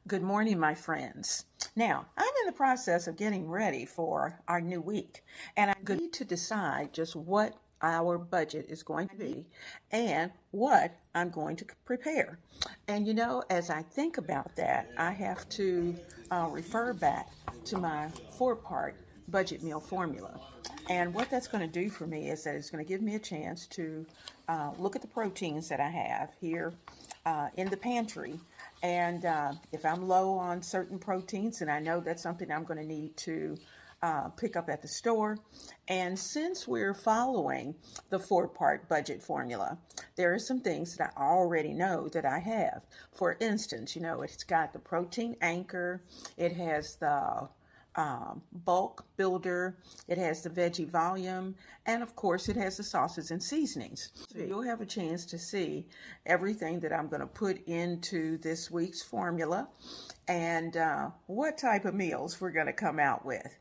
Good morning, my friends. Now, I'm in the process of getting ready for our new week, and I need to decide just what our budget is going to be and what I'm going to prepare. And as I think about that, I have to refer back to my four-part budget meal formula. And what that's going to do for me is that it's going to give me a chance to look at the proteins that I have here in the pantry. And if I'm low on certain proteins, and I know that's something I'm going to need to pick up at the store. And since we're following the four-part budget formula, there are some things that I already know that I have. For instance, it's got the protein anchor, it has the bulk builder, it has the veggie volume, and of course it has the sauces and seasonings. So you'll have a chance to see everything that I'm going to put into this week's formula and what type of meals we're going to come out with.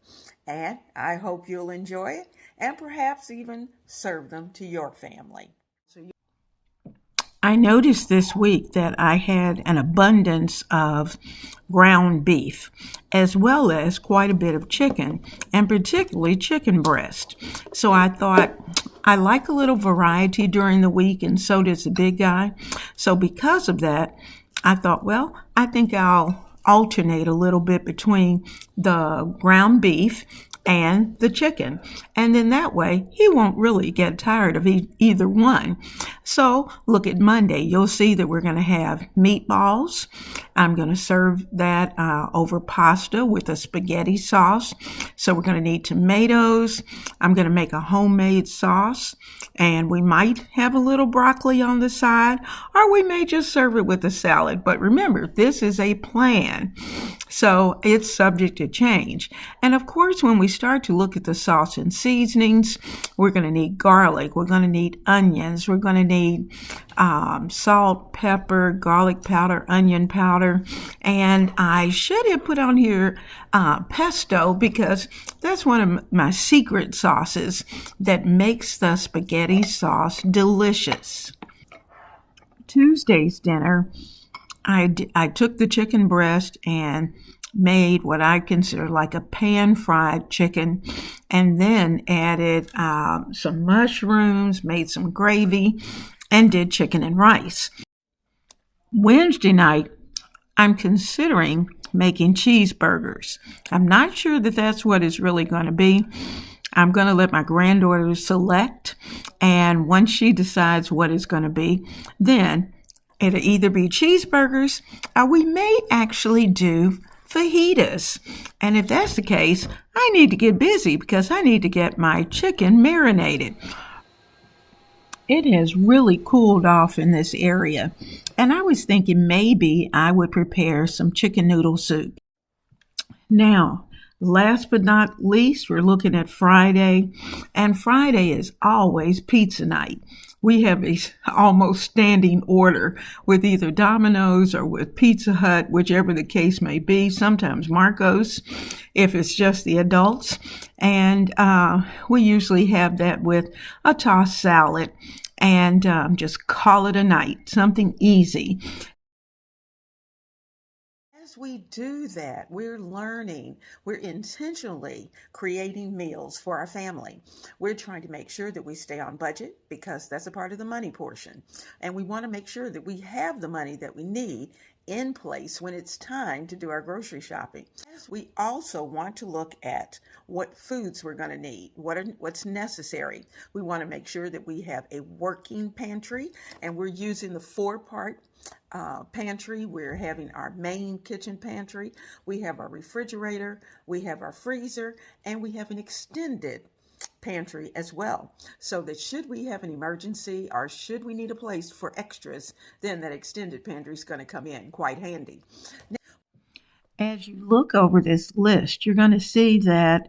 And I hope you'll enjoy it and perhaps even serve them to your family. I noticed this week that I had an abundance of ground beef, as well as quite a bit of chicken, and particularly chicken breast. So I thought, I like a little variety during the week, and so does the big guy. So because of that, I thought, well, I think I'll alternate a little bit between the ground beef and the chicken. And then that way, he won't really get tired of either one. So look at Monday. You'll see that we're going to have meatballs. I'm going to serve that over pasta with a spaghetti sauce. So we're going to need tomatoes. I'm going to make a homemade sauce. And we might have a little broccoli on the side, or we may just serve it with a salad. But remember, this is a plan. So it's subject to change. And of course, when we start to look at the sauce and seasonings, we're going to need garlic. We're going to need onions. We're going to need salt, pepper, garlic powder, onion powder. And I should have put on here pesto, because that's one of my secret sauces that makes the spaghetti sauce delicious. Tuesday's dinner, I took the chicken breast and made what I consider like a pan-fried chicken, and then added some mushrooms, made some gravy, and did chicken and rice. Wednesday night, I'm considering making cheeseburgers. I'm not sure that that's what it's really going to be. I'm going to let my granddaughter select, and once she decides what it's going to be, then it'll either be cheeseburgers, or we may actually do fajitas. And if that's the case, I need to get busy because I need to get my chicken marinated. It has really cooled off in this area, and I was thinking maybe I would prepare some chicken noodle soup. Now, last but not least, we're looking at Friday, and Friday is always pizza night. We have a almost standing order with either Domino's or with Pizza Hut, whichever the case may be, sometimes Marco's if it's just the adults. And we usually have that with a tossed salad and just call it a night, something easy. As we do that, we're learning, we're intentionally creating meals for our family. We're trying to make sure that we stay on budget because that's a part of the money portion. And we want to make sure that we have the money that we need in place when it's time to do our grocery shopping. We also want to look at what foods we're going to need, what's necessary. We want to make sure that we have a working pantry, and we're using the four-part pantry. We're having our main kitchen pantry. We have our refrigerator, we have our freezer, and we have an extended pantry as well, so that should we have an emergency or should we need a place for extras, then that extended pantry is going to come in quite handy. Now, as you look over this list, you're going to see that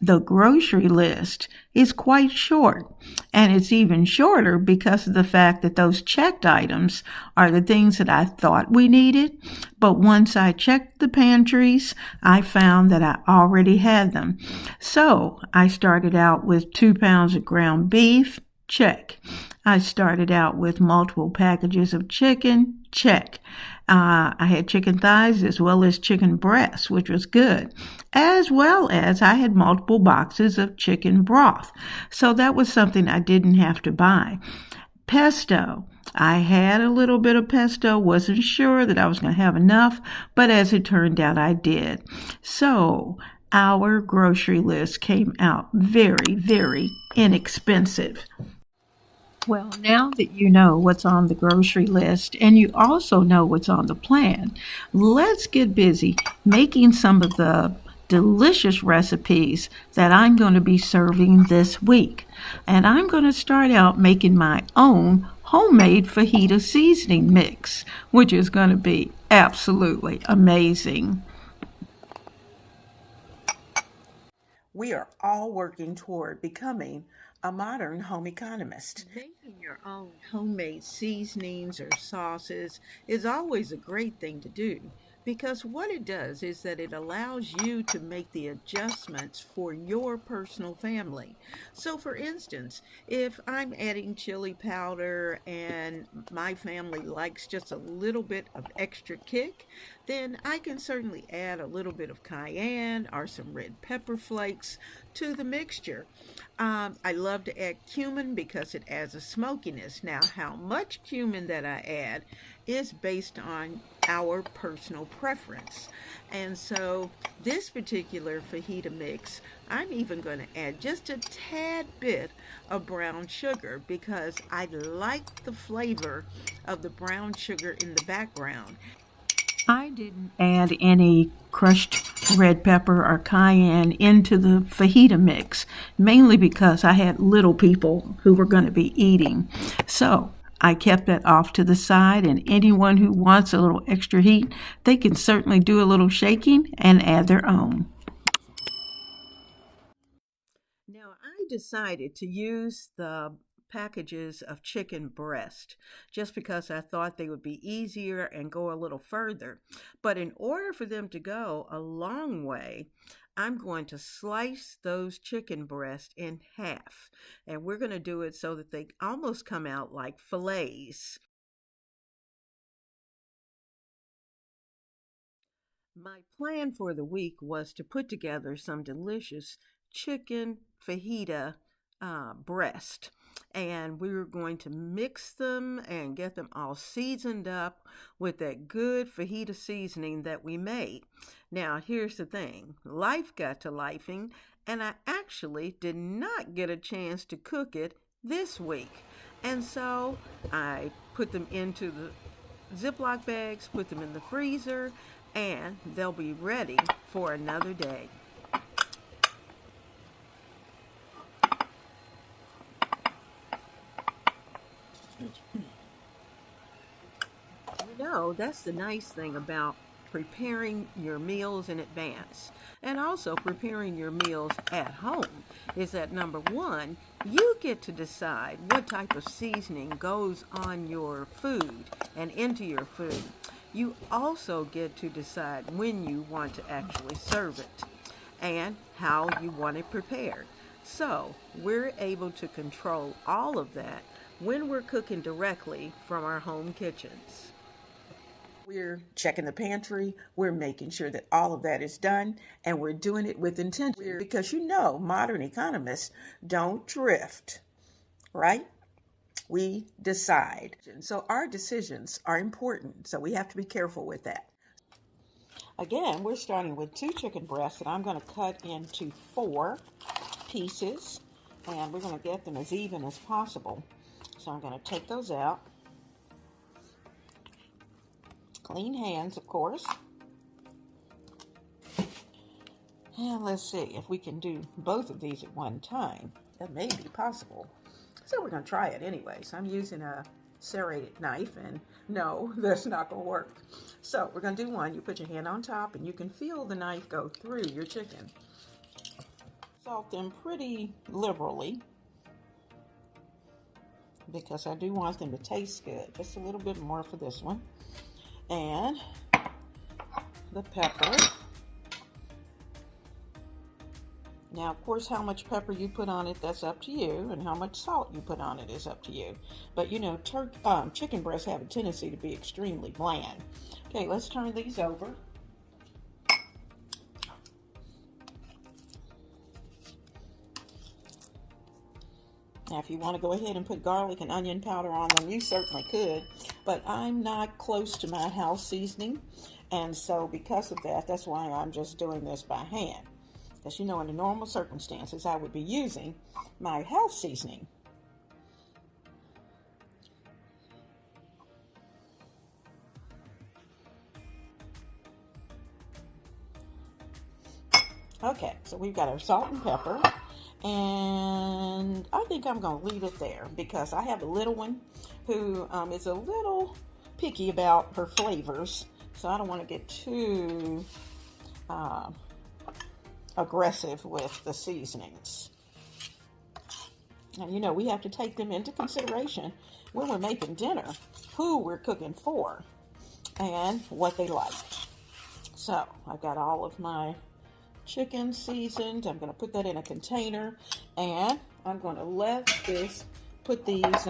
the grocery list is quite short, and it's even shorter because of the fact that those checked items are the things that I thought we needed, but once I checked the pantries, I found that I already had them. So I started out with 2 pounds of ground beef, check. I started out with multiple packages of chicken, check. I had chicken thighs as well as chicken breasts, which was good, as well as I had multiple boxes of chicken broth. So that was something I didn't have to buy. Pesto. I had a little bit of pesto, wasn't sure that I was going to have enough, but as it turned out, I did. So our grocery list came out very, very inexpensive. Well, now that you know what's on the grocery list and you also know what's on the plan, let's get busy making some of the delicious recipes that I'm going to be serving this week. And I'm going to start out making my own homemade fajita seasoning mix, which is going to be absolutely amazing. We are all working toward becoming a modern home economist. Making your own homemade seasonings or sauces is always a great thing to do because what it does is that it allows you to make the adjustments for your personal family. So, for instance, if I'm adding chili powder and my family likes just a little bit of extra kick, then I can certainly add a little bit of cayenne or some red pepper flakes to the mixture. I love to add cumin because it adds a smokiness. Now, how much cumin that I add is based on our personal preference. And so this particular fajita mix, I'm even going to add just a tad bit of brown sugar because I like the flavor of the brown sugar in the background. I didn't add any crushed red pepper or cayenne into the fajita mix, mainly because I had little people who were going to be eating. So I kept that off to the side, and anyone who wants a little extra heat, they can certainly do a little shaking and add their own. Now, I decided to use the packages of chicken breast just because I thought they would be easier and go a little further. But in order for them to go a long way, I'm going to slice those chicken breasts in half. And we're going to do it so that they almost come out like fillets. My plan for the week was to put together some delicious chicken fajita breast. And we were going to mix them and get them all seasoned up with that good fajita seasoning that we made. Now, here's the thing. Life got to lifing, and I actually did not get a chance to cook it this week. And so I put them into the Ziploc bags, put them in the freezer, and they'll be ready for another day. That's the nice thing about preparing your meals in advance and also preparing your meals at home is that number one, you get to decide what type of seasoning goes on your food and into your food. You also get to decide when you want to actually serve it and how you want it prepared. So we're able to control all of that when we're cooking directly from our home kitchens. We're checking the pantry. We're making sure that all of that is done, and we're doing it with intention because modern economists don't drift, right? We decide. So our decisions are important, so we have to be careful with that. Again, we're starting with 2 chicken breasts that I'm going to cut into 4 pieces, and we're going to get them as even as possible. So I'm going to take those out. Clean hands, of course. And let's see if we can do both of these at one time. That may be possible. So we're going to try it anyway. So I'm using a serrated knife, and no, that's not going to work. So we're going to do one. You put your hand on top, and you can feel the knife go through your chicken. Salt them pretty liberally because I do want them to taste good. Just a little bit more for this one. And the pepper. Now, of course, how much pepper you put on it, that's up to you, and how much salt you put on it is up to you. But you know, chicken breasts have a tendency to be extremely bland. Okay, let's turn these over. Now, if you want to go ahead and put garlic and onion powder on them, you certainly could. But I'm not close to my house seasoning, and so because of that, that's why I'm just doing this by hand. Because you know, in the normal circumstances, I would be using my house seasoning. Okay, so we've got our salt and pepper, and I think I'm going to leave it there because I have a little one who is a little picky about her flavors, so I don't want to get too aggressive with the seasonings. And you know, we have to take them into consideration when we're making dinner, who we're cooking for, and what they like. So I've got all of my chicken seasoned. I'm going to put that in a container, and I'm going to put these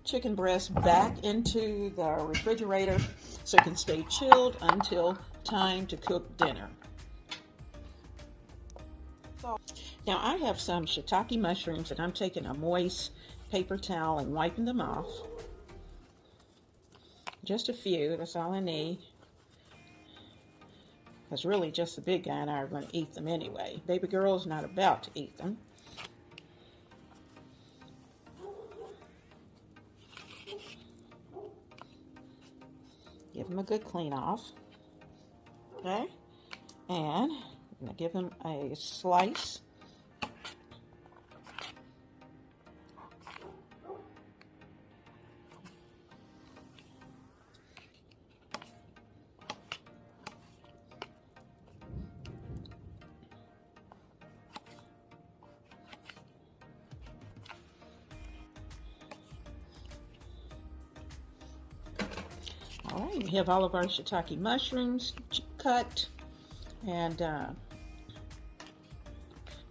chicken breasts back into the refrigerator so it can stay chilled until time to cook dinner. So now I have some shiitake mushrooms, and I'm taking a moist paper towel and wiping them off. Just a few, that's all I need. Because really just the big guy and I are going to eat them anyway. Baby girl's not about to eat them. Give them a good clean off. Okay? And I'm going to give them a slice. All right, we have all of our shiitake mushrooms cut, and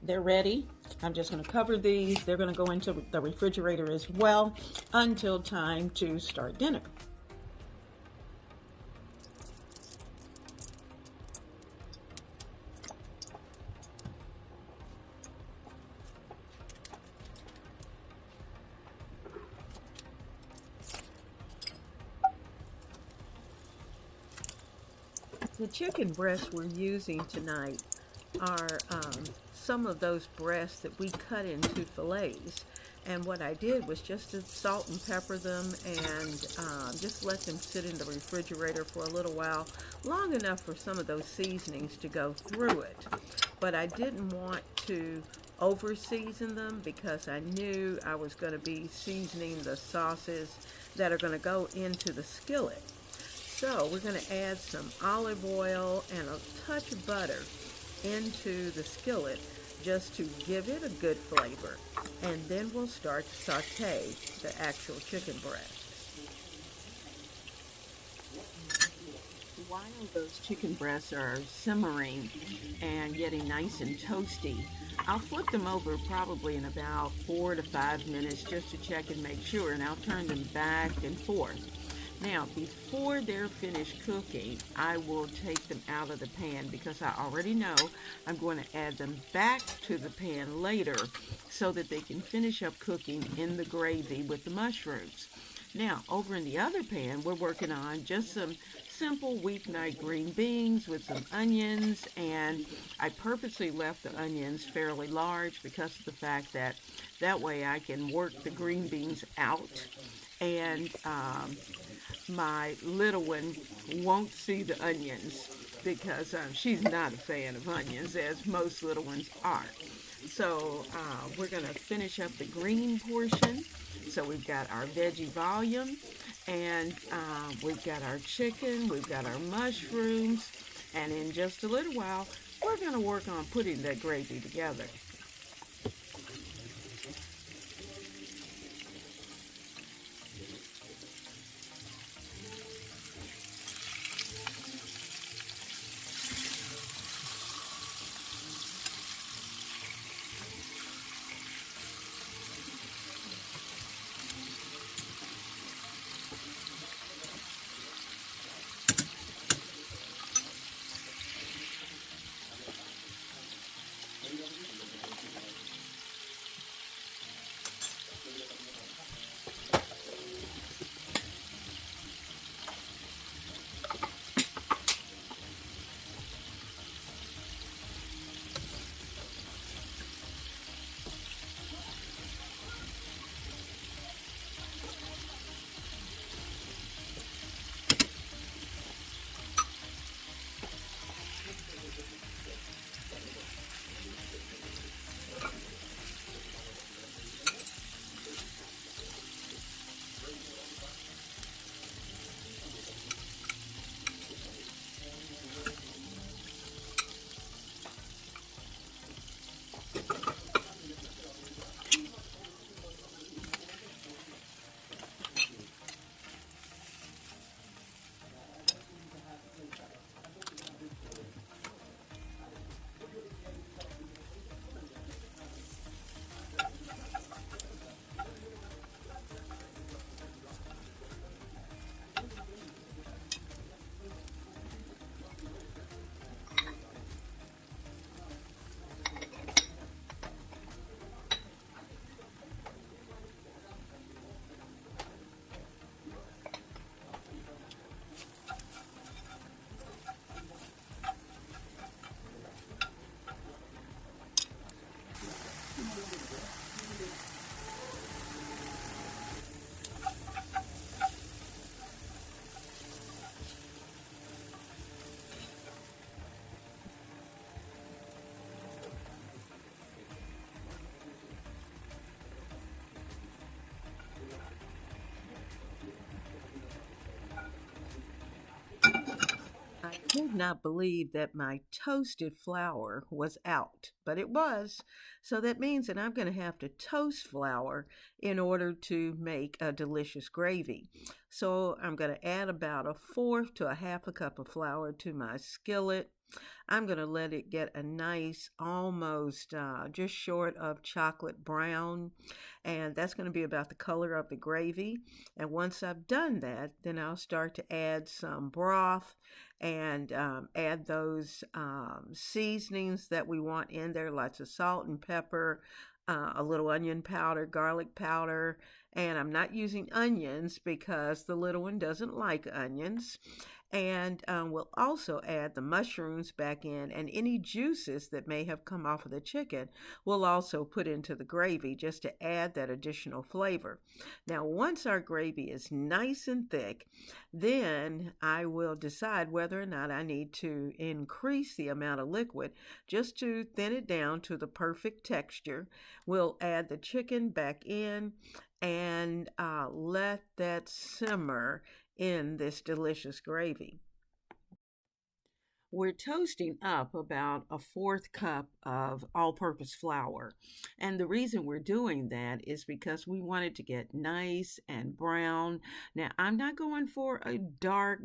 they're ready. I'm just going to cover these. They're going to go into the refrigerator as well until time to start dinner. The chicken breasts we're using tonight are some of those breasts that we cut into fillets. And what I did was just to salt and pepper them and just let them sit in the refrigerator for a little while, long enough for some of those seasonings to go through it. But I didn't want to over season them because I knew I was going to be seasoning the sauces that are going to go into the skillet. So we're going to add some olive oil and a touch of butter into the skillet just to give it a good flavor. And then we'll start to saute the actual chicken breast. While those chicken breasts are simmering and getting nice and toasty, I'll flip them over probably in about 4 to 5 minutes just to check and make sure, and I'll turn them back and forth. Now, before they're finished cooking, I will take them out of the pan because I already know I'm going to add them back to the pan later so that they can finish up cooking in the gravy with the mushrooms. Now, over in the other pan, we're working on just some simple weeknight green beans with some onions, and I purposely left the onions fairly large because of the fact that that way I can work the green beans out, and my little one won't see the onions because she's not a fan of onions, as most little ones are. So we're going to finish up the green portion. So we've got our veggie volume, and we've got our chicken, we've got our mushrooms, and in just a little while, we're going to work on putting that gravy together. Could not believe that my toasted flour was out, but it was. So that means that I'm going to have to toast flour in order to make a delicious gravy. So I'm going to add about a fourth to a half a cup of flour to my skillet. I'm going to let it get a nice, almost just short of chocolate brown, and that's going to be about the color of the gravy. And once I've done that, then I'll start to add some broth and add those seasonings that we want in there, lots of salt and pepper, a little onion powder, garlic powder, and I'm not using onions because the little one doesn't like onions. And we'll also add the mushrooms back in, and any juices that may have come off of the chicken we'll also put into the gravy just to add that additional flavor. Now, once our gravy is nice and thick, then I will decide whether or not I need to increase the amount of liquid just to thin it down to the perfect texture. We'll add the chicken back in and let that simmer in this delicious gravy. We're toasting up about a fourth cup of all-purpose flour. And the reason we're doing that is because we want it to get nice and brown. Now, I'm not going for a dark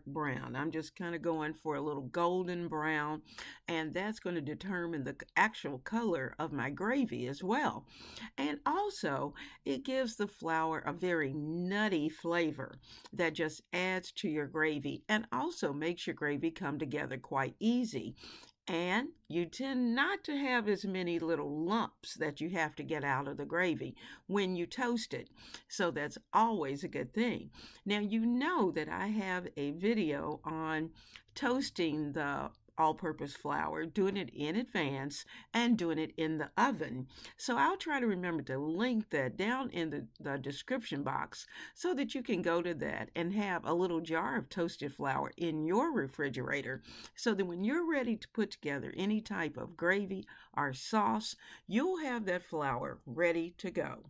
brown. I'm just kind of going for a little golden brown, and that's going to determine the actual color of my gravy as well. And also, it gives the flour a very nutty flavor that just adds to your gravy and also makes your gravy come together quite easy. And you tend not to have as many little lumps that you have to get out of the gravy when you toast it. So that's always a good thing. Now, you know that I have a video on toasting the all-purpose flour, doing it in advance and doing it in the oven. So I'll try to remember to link that down in the description box so that you can go to that and have a little jar of toasted flour in your refrigerator so that when you're ready to put together any type of gravy or sauce, you'll have that flour ready to go.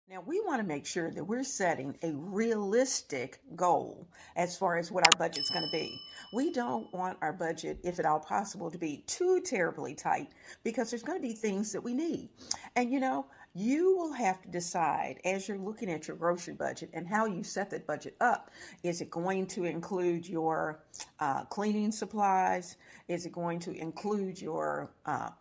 Now, we want to make sure that we're setting a realistic goal as far as what our budget's going to be. We don't want our budget, if at all possible, to be too terribly tight because there's going to be things that we need. And you will have to decide as you're looking at your grocery budget and how you set that budget up. Is it going to include your cleaning supplies? Is it going to include your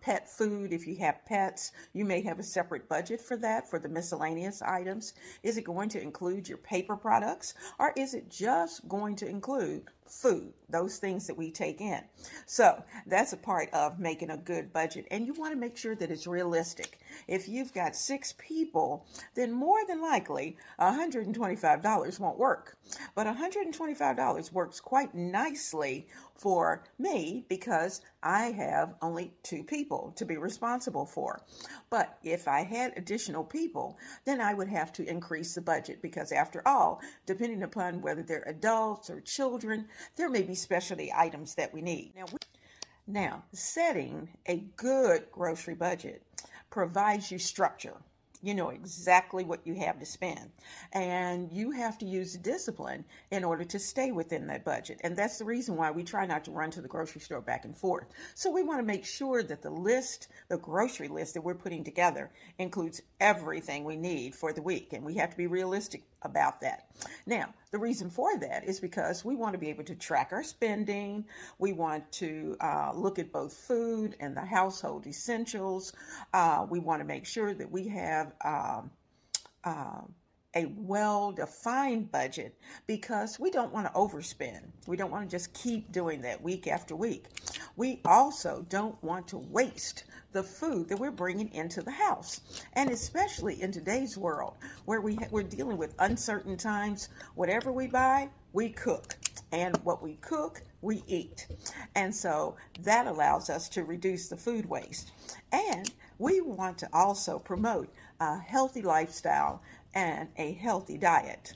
pet food? If you have pets, you may have a separate budget for that, for the miscellaneous items. Is it going to include your paper products? Or is it just going to include food, those things that we take in? So that's a part of making a good budget. And you want to make sure that it's realistic. If you've got 6 people, then more than likely $125 won't work. But $125 works quite nicely for me because I have only 2 people to be responsible for. But if I had additional people, then I would have to increase the budget because after all, depending upon whether they're adults or children, there may be specialty items that we need. Now, setting a good grocery budget provides you structure. You know exactly what you have to spend. And you have to use discipline in order to stay within that budget. And that's the reason why we try not to run to the grocery store back and forth. So we want to make sure that the grocery list that we're putting together includes everything we need for the week. And we have to be realistic about that. Now, the reason for that is because we want to be able to track our spending. We want to look at both food and the household essentials. We want to make sure that we have a well-defined budget because we don't want to overspend. We don't want to just keep doing that week after week. We also don't want to waste the food that we're bringing into the house. And especially in today's world where we're dealing with uncertain times, whatever we buy, we cook. And what we cook, we eat. And so that allows us to reduce the food waste. And we want to also promote a healthy lifestyle and a healthy diet.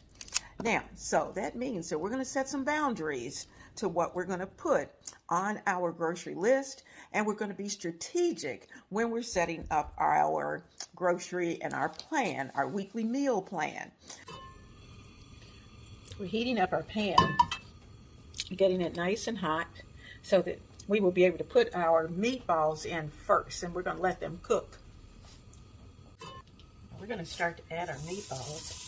Now, so that means that we're going to set some boundaries to what we're going to put on our grocery list, and we're going to be strategic when we're setting up our grocery and our plan, our weekly meal plan. We're heating up our pan, getting it nice and hot so that we will be able to put our meatballs in first, and we're going to let them cook. We're going to start to add our meatballs.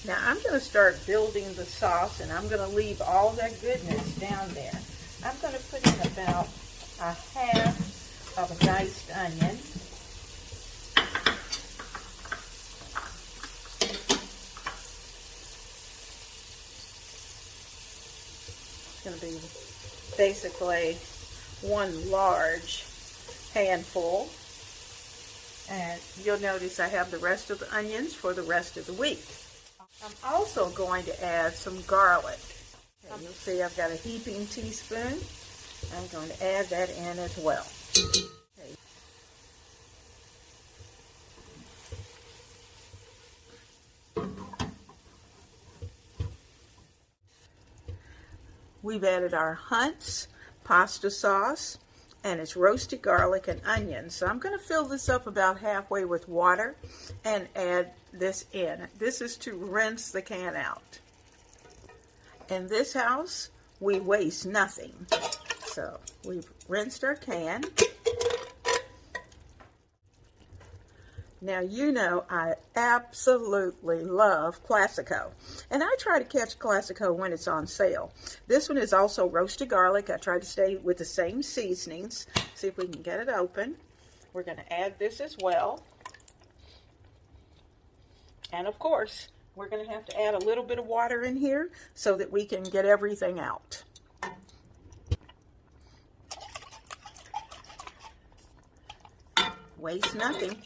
Now I'm going to start building the sauce, and I'm going to leave all that goodness down there. I'm going to put in about a half of a diced onion. It's going to be basically one large handful. And you'll notice I have the rest of the onions for the rest of the week. I'm also going to add some garlic. And you'll see I've got a heaping teaspoon. I'm going to add that in as well. Okay. We've added our Hunt's pasta sauce, and it's roasted garlic and onions. So I'm going to fill this up about halfway with water and add this in. This is to rinse the can out. In this house, we waste nothing. So we've rinsed our can. Now, you know I absolutely love Classico, and I try to catch Classico when it's on sale. This one is also roasted garlic. I try to stay with the same seasonings. See if we can get it open. We're going to add this as well. And of course, we're going to have to add a little bit of water in here so that we can get everything out. Waste nothing.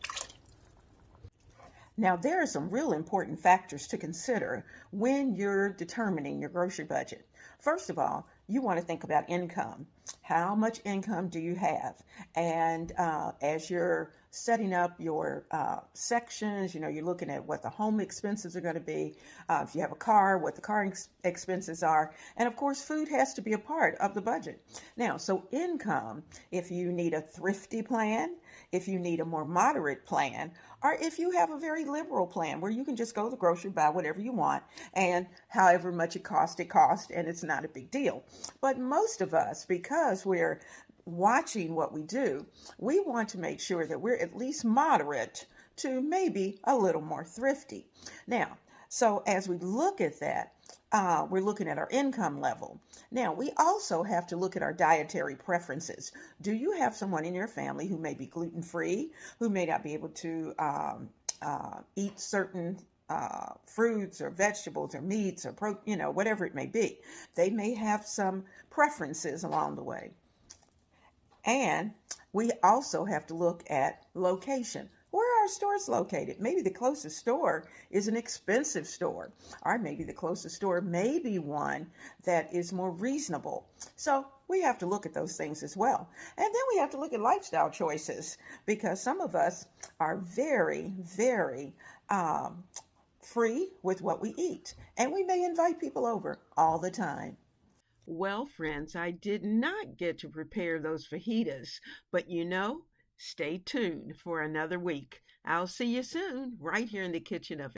Now, there are some real important factors to consider when you're determining your grocery budget. First of all, you want to think about income. How much income do you have? And as you're setting up your sections, you know, you're looking at what the home expenses are going to be. If you have a car, what the car expenses are. And of course, food has to be a part of the budget. Now, so income, if you need a thrifty plan, if you need a more moderate plan, or if you have a very liberal plan where you can just go to the grocery, buy whatever you want, and however much it costs, and it's not a big deal. But most of us, because we're watching what we do, we want to make sure that we're at least moderate to maybe a little more thrifty. Now, so as we look at that, we're looking at our income level. Now, we also have to look at our dietary preferences. Do you have someone in your family who may be gluten-free, who may not be able to eat certain fruits or vegetables or meats or whatever it may be? They may have some preferences along the way. And we also have to look at location. Where are our stores located? Maybe the closest store is an expensive store, or maybe the closest store may be one that is more reasonable. So we have to look at those things as well. And then we have to look at lifestyle choices, because some of us are very, very free with what we eat, and we may invite people over all the time. Well, friends, I did not get to prepare those fajitas, but stay tuned for another week. I'll see you soon, right here in the kitchen of